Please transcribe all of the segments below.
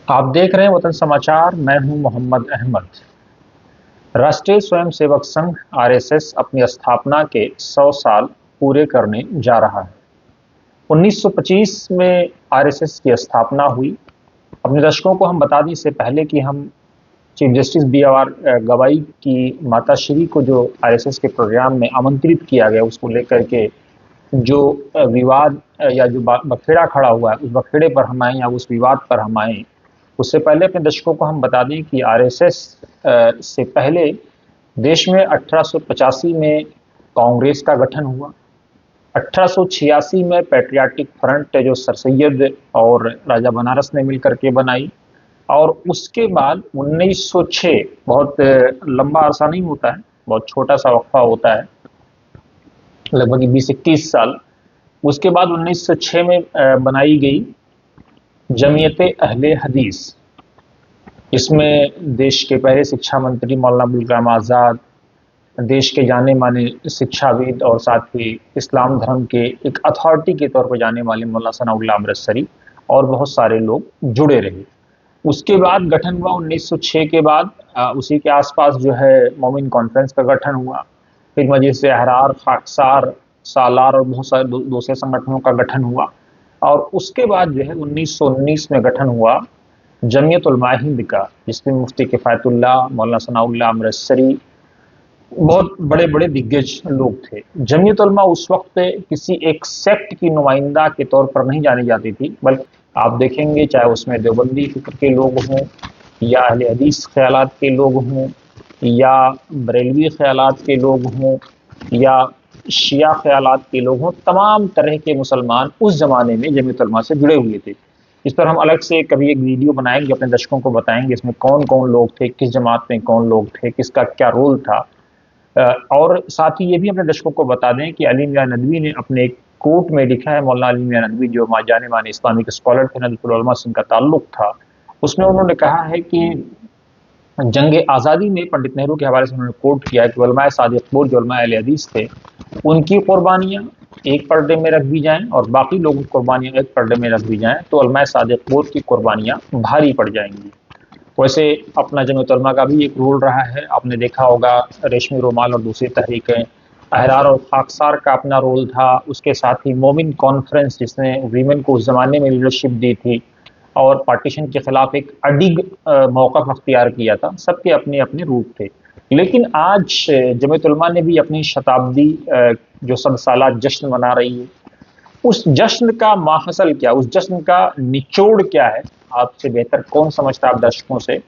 आप देख रहे हैं वतन समाचार। मैं हूं मोहम्मद अहमद। राष्ट्रीय स्वयंसेवक संघ आरएसएस अपनी स्थापना के 100 साल पूरे करने जा रहा है। 1925 में आरएसएस की स्थापना हुई। अपने दर्शकों को हम बता दें इससे पहले कि हम चीफ जस्टिस बी आर गवाई की माताश्री को जो आरएसएस के प्रोग्राम में आमंत्रित किया गया, उसको लेकर के जो विवाद या जो बखेड़ा खड़ा हुआ है, उस बखेड़े पर हम आए या उस विवाद पर हम आए, उससे पहले अपने दर्शकों को हम बता दें कि आरएसएस से पहले देश में 1885 में कांग्रेस का गठन हुआ। 1886 में पैट्रियाटिक फ्रंट जो सर सैयद और राजा बनारस ने मिलकर के बनाई, और उसके बाद 1906, बहुत लंबा अरसा नहीं होता है, बहुत छोटा सा वक्फा होता है, लगभग 20-21 साल। उसके बाद 1906 में बनाई गई जमीयत अहले हदीस। इसमें देश के पहले शिक्षा मंत्री मौलाना अबुल कलाम आज़ाद, देश के जाने माने शिक्षाविद और साथ ही इस्लाम धर्म के एक अथॉरिटी के तौर पर जाने वाले मौलाना सनाउल्लाह अमृतसरी और बहुत सारे लोग जुड़े रहे। उसके बाद गठन हुआ 1906 के बाद। उसी के आसपास जो है मोमिन कॉन्फ्रेंस का गठन हुआ। फिर मजलिस अहरार, खाकसार, सालार और बहुत सारे दूसरे संगठनों का गठन हुआ। और उसके बाद जो है 1919 में गठन हुआ जमीयत उलमा हिंद का, जिसमें मुफ्ती किफ़ायतुल्लाह, मौलाना सनाउल्लाह अमृतसरी, बहुत बड़े बड़े दिग्गज लोग थे। जमीयत उलमा उस वक्त किसी एक सेक्ट की नुमाइंदा के तौर पर नहीं जानी जाती थी, बल्कि आप देखेंगे चाहे उसमें देवबंदी फिक्र के लोग हों, या अहले हदीस ख्यालात के लोग हों, या बरेलवी ख्यालात के लोग हों, या शिया ख्यालात के लोग हों, तमाम तरह के मुसलमान उस ज़माने में जमीयत उलमा से जुड़े हुए थे। इस पर हम अलग से कभी एक वीडियो बनाएंगे, अपने दर्शकों को बताएंगे इसमें कौन कौन लोग थे, किस जमात में कौन लोग थे, किसका क्या रोल था। और साथ ही ये भी अपने दर्शकों को बता दें कि अली मियां नदवी ने अपने एक कोट में लिखा है, मौलाना अली मियां नदवी जो जाने माने इस्लामिक स्कॉलर थे, नदवतुल उलमा से उनका ताल्लुक था। उसमें उन्होंने कहा है कि जंग आज़ादी में पंडित नेहरू के हवाले से उन्होंने कोट किया है कि उलमाए सादिक़पुर जो उलमाए अहले हदीस थे, उनकी कुर्बानियाँ एक पर्दे में रख दी जाएं और बाकी लोगों की कुर्बानियाँ एक पर्दे में रख दी जाएं तो उलमाए सादिक़पुर की कुर्बानियाँ भारी पड़ जाएंगी। वैसे अपना जमीयत उलमा का भी एक रोल रहा है। आपने देखा होगा रेशमी रुमाल और दूसरी तहरीकें, अहरार और खाकसार का अपना रोल था। उसके साथ ही मोमिन कॉन्फ्रेंस जिसने वीमेन को उस ज़माने में लीडरशिप दी थी और पार्टीशन के खिलाफ एक अडिग मौक़िफ़ अख्तियार किया था। सबके अपने अपने रूप थे। लेकिन आज जमीयत उलमा ने भी अपनी शताब्दी जो 100 साला जश्न मना रही है, उस जश्न का माहसल क्या, उस जश्न का निचोड़ क्या है, आपसे बेहतर कौन समझता है आप दर्शकों से।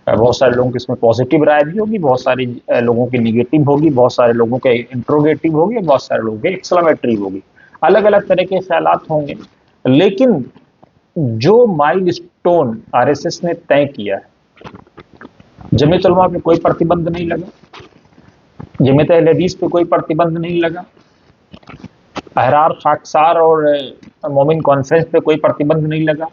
बहुत सारे लोगों की इसमें पॉजिटिव राय भी होगी, बहुत सारे लोगों की निगेटिव होगी, बहुत सारे लोगों के इंट्रोगेटिव होगी, बहुत सारे लोगों के एक्सक्लेमेटरी होगी। अलग अलग तरह के ख्यालात होंगे। लेकिन जो माइलस्टोन आरएसएस ने तय किया है, जमीयत उलमा पे कोई प्रतिबंध नहीं लगा, जमीयत अहले हदीस पे कोई प्रतिबंध नहीं लगा, अहरार, खाकसार और मोमिन कॉन्फ्रेंस पे कोई प्रतिबंध नहीं लगा।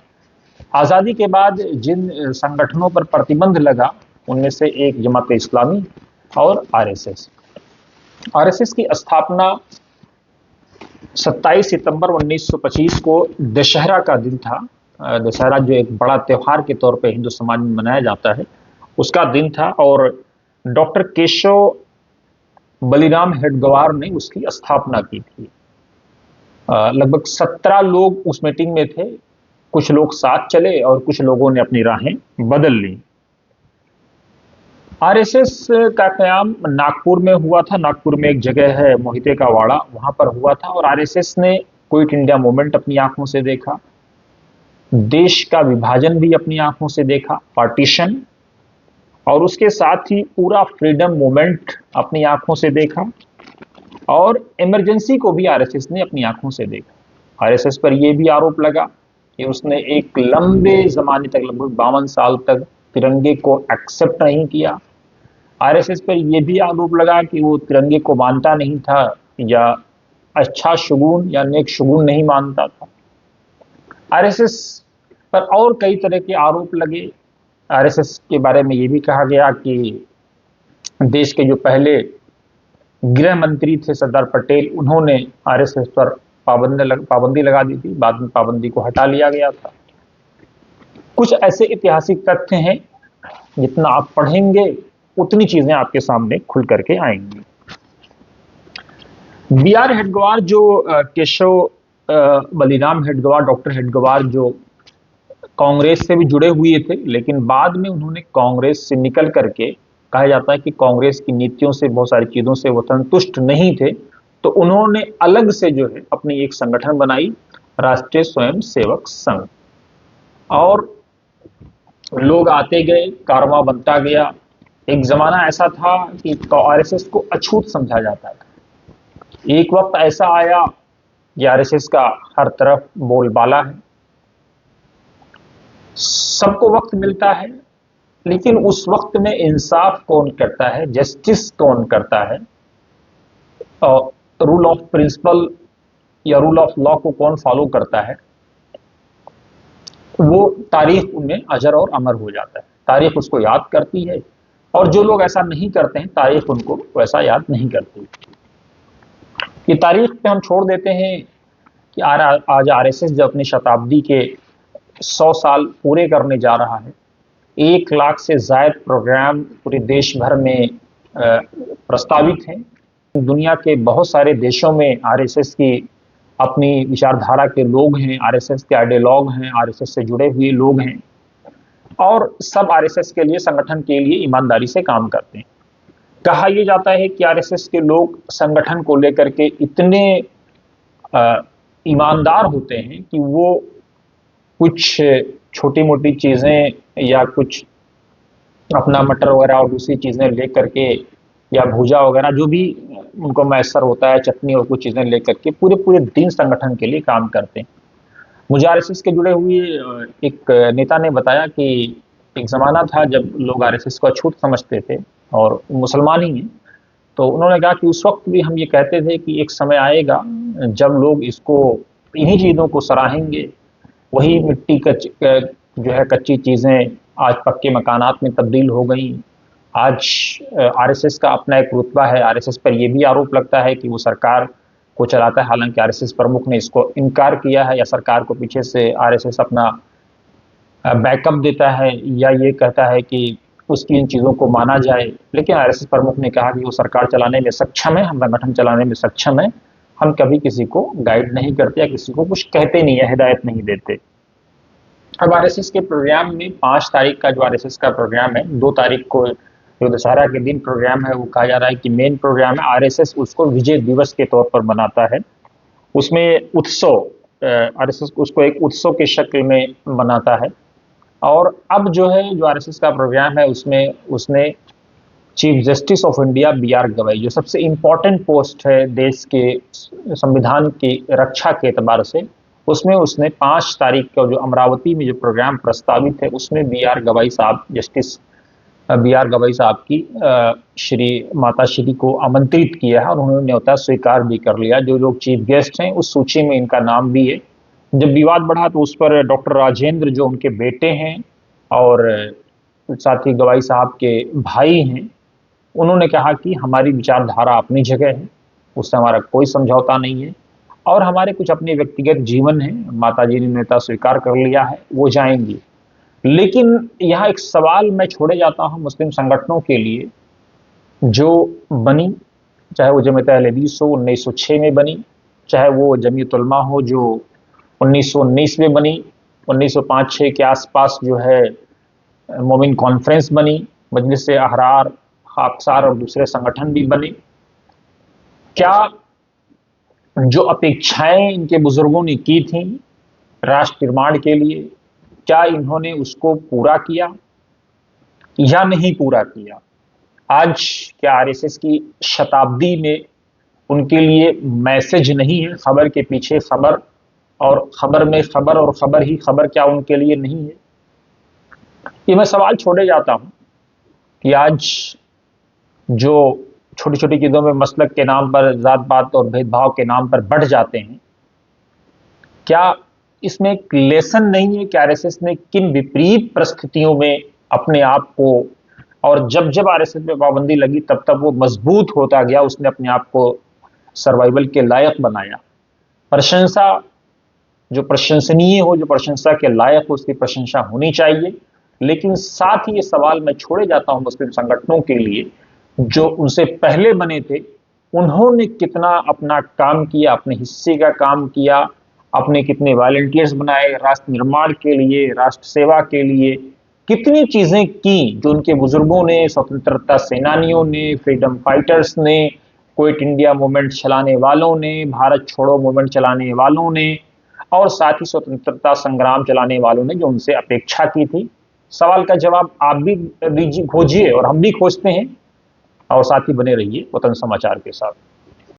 आज़ादी के बाद जिन संगठनों पर प्रतिबंध लगा उनमें से एक जमात इस्लामी और आरएसएस। आरएसएस की स्थापना 27 सितंबर 1925 को दशहरा का दिन था। दशहरा जो एक बड़ा त्यौहार के तौर पे हिंदू समाज में मनाया जाता है, उसका दिन था। और डॉक्टर केशव बलिराम हेडगवार ने उसकी स्थापना की थी। लगभग 17 लोग उस मीटिंग में थे। कुछ लोग साथ चले और कुछ लोगों ने अपनी राहें बदल ली। आरएसएस का क़याम नागपुर में हुआ था। नागपुर में एक जगह है मोहिते का वाड़ा, वहां पर हुआ था। और आरएसएस ने क्विट इंडिया मूवमेंट अपनी आंखों से देखा, देश का विभाजन भी अपनी आंखों से देखा, पार्टीशन, और उसके साथ ही पूरा फ्रीडम मूवमेंट अपनी आंखों से देखा, और इमरजेंसी को भी आरएसएस ने अपनी आंखों से देखा। आरएसएस पर यह भी आरोप लगा कि उसने एक लंबे जमाने तक, लगभग 52 साल तक तिरंगे को एक्सेप्ट नहीं किया। आरएसएस पर यह भी आरोप लगा कि वो तिरंगे को मानता नहीं था, या अच्छा शुगुन या नेक शुगुन नहीं मानता था। आरएसएस पर और कई तरह के आरोप लगे। आरएसएस के बारे में यह भी कहा गया कि देश के जो पहले गृह मंत्री थे सरदार पटेल, उन्होंने आरएसएस पर पाबंदी लगा दी थी। बाद में पाबंदी को हटा लिया गया था। कुछ ऐसे ऐतिहासिक तथ्य हैं, जितना आप पढ़ेंगे उतनी चीजें आपके सामने खुल करके आएंगी। बी आर हेडगेवार जो केशव बलिराम हेडगेवार, डॉक्टर हेडगेवार, जो कांग्रेस से भी जुड़े हुए थे, लेकिन बाद में उन्होंने कांग्रेस से निकल करके, कहा जाता है कि कांग्रेस की नीतियों से, बहुत सारी चीजों से वो संतुष्ट नहीं थे, तो उन्होंने अलग से जो है अपनी एक संगठन बनाई, राष्ट्रीय स्वयंसेवक संघ। और लोग आते गए, कारवां बनता गया। एक जमाना ऐसा था कि आरएसएस को अछूत समझा जाता था। एक वक्त ऐसा आया कि आरएसएस का हर तरफ बोलबाला है, सबको वक्त मिलता है, लेकिन उस वक्त में इंसाफ कौन करता है, जस्टिस कौन करता है, और रूल ऑफ प्रिंसिपल या रूल ऑफ लॉ को कौन फॉलो करता है, वो तारीख उनमें अजर और अमर हो जाता है। तारीख उसको याद करती है, और जो लोग ऐसा नहीं करते हैं, तारीख उनको वैसा याद नहीं करती। ये तारीख पे हम छोड़ देते हैं कि आज आरएसएस जब अपनी शताब्दी के 100 साल पूरे करने जा रहा है, 1 लाख से ज्यादा प्रोग्राम पूरे देश भर में प्रस्तावित हैं। दुनिया के बहुत सारे देशों में आरएसएस की अपनी विचारधारा के लोग हैं, आरएसएस के आइडियोलॉग हैं, आरएसएस से जुड़े हुए लोग हैं, और सब आरएसएस के लिए, संगठन के लिए ईमानदारी से काम करते हैं। कहा यह जाता है कि आरएसएस के लोग संगठन को लेकर के इतने ईमानदार होते हैं कि वो कुछ छोटी मोटी चीजें या कुछ अपना मटर वगैरह और दूसरी चीजें लेकर के, या भूजा वगैरह जो भी उनको मैसर होता है, चटनी और कुछ चीजें लेकर के पूरे पूरे दिन संगठन के लिए काम करते हैं। मुझे आरएसएस के जुड़े हुए एक नेता ने बताया कि एक जमाना था जब लोग आरएसएस को अछूत समझते थे, और मुसलमान ही हैं, तो उन्होंने कहा कि उस वक्त भी हम ये कहते थे कि एक समय आएगा जब लोग इसको, इन्हीं चीजों को सराहेंगे। वही मिट्टी जो है कच्ची चीजें आज पक्के मकानात में तब्दील हो गई। आज आरएसएस का अपना एक रुतबा है। आरएसएस पर यह भी आरोप लगता है कि वो सरकार को चलाता है, हालांकि आरएसएस प्रमुख ने इसको इनकार किया है, या सरकार को पीछे से आरएसएस अपना बैकअप देता है, या ये कहता है कि उसकी इन चीज़ों को माना जाए। लेकिन आरएसएस प्रमुख ने कहा कि वो सरकार चलाने में सक्षम है, हम संगठन चलाने में सक्षम है, हम कभी किसी को गाइड नहीं करते या किसी को कुछ कहते नहीं है, हिदायत नहीं देते। अब आरएसएस के प्रोग्राम में 5 तारीख का जो आरएसएस का प्रोग्राम है, 2 तारीख को जो दशहरा के दिन प्रोग्राम है, वो कहा जा रहा है कि मेन प्रोग्राम है। आरएसएस उसको विजय दिवस के तौर पर मनाता है। उसमें उत्सव, आरएसएस उसको एक उत्सव के शक्ल में मनाता है। और अब जो है, जो आरएसएस का प्रोग्राम है, उसमें उसने chief justice of India B R Gavai, जो सबसे इंपॉर्टेंट पोस्ट है देश के संविधान की रक्षा के एतबार से, उसमें उसने 5 तारीख का जो अमरावती में जो प्रोग्राम प्रस्तावित है, उसमें बी आर गवई साहब, जस्टिस बी आर गवई साहब की श्री माता श्री को आमंत्रित किया है, और उन्होंने न्योता स्वीकार भी कर लिया। जो लोग चीफ गेस्ट हैं उस सूची में इनका नाम भी है। जब विवाद बढ़ा तो उस पर डॉक्टर राजेंद्र, जो उनके बेटे हैं और साथ ही गवाई साहब के भाई हैं, उन्होंने कहा कि हमारी विचारधारा अपनी जगह है, उससे हमारा कोई समझौता नहीं है, और हमारे कुछ अपने व्यक्तिगत जीवन है, माता जी ने नेता स्वीकार कर लिया है, वो जाएंगी। लेकिन यहाँ एक सवाल मैं छोड़े जाता हूँ मुस्लिम संगठनों के लिए, जो बनी, चाहे वो जमीयत अहले हदीस हो 1906 में बनी, चाहे वो जमीयत उलमा हो जो 1919 में बनी, 1905-6 के आसपास जो है मोमिन कॉन्फ्रेंस बनी, मजलिस अहरार, खाकसार और दूसरे संगठन भी बने। क्या जो अपेक्षाएं इनके बुजुर्गों ने की थी राष्ट्र निर्माण के लिए, क्या इन्होंने उसको पूरा किया या नहीं पूरा किया? आज क्या आरएसएस की शताब्दी में उनके लिए मैसेज नहीं है, खबर के पीछे खबर, और खबर में खबर, और खबर ही खबर, क्या उनके लिए नहीं है? ये मैं सवाल छोड़े जाता हूं कि आज जो छोटी छोटी चीजों में मसलक के नाम पर, जात पात और भेदभाव के नाम पर बढ़ जाते हैं, क्या इसमें एक लेसन नहीं है कि आरएसएस ने किन विपरीत परिस्थितियों में अपने आप को, और जब जब आरएसएस पे पाबंदी लगी तब तब वो मजबूत होता गया, उसने अपने आप को सर्वाइवल के लायक बनाया। प्रशंसा जो प्रशंसनीय हो, जो प्रशंसा के लायक हो, उसकी प्रशंसा होनी चाहिए। लेकिन साथ ही ये सवाल मैं छोड़े जाता हूं मुस्लिम संगठनों के लिए, जो उनसे पहले बने थे, उन्होंने कितना अपना काम किया, अपने हिस्से का काम किया, अपने कितने वॉलंटियर्स बनाए राष्ट्र निर्माण के लिए, राष्ट्र सेवा के लिए, कितनी चीजें की जो उनके बुजुर्गों ने, स्वतंत्रता सेनानियों ने, फ्रीडम फाइटर्स ने, क्विट इंडिया मूवमेंट चलाने वालों ने, भारत छोड़ो मूवमेंट चलाने वालों ने, और साथ ही स्वतंत्रता संग्राम चलाने वालों ने जो उनसे अपेक्षा की थी। सवाल का जवाब आप भी दीजिए, खोजिए, और हम भी खोजते हैं। और साथ ही बने रहिए वतन समाचार के साथ।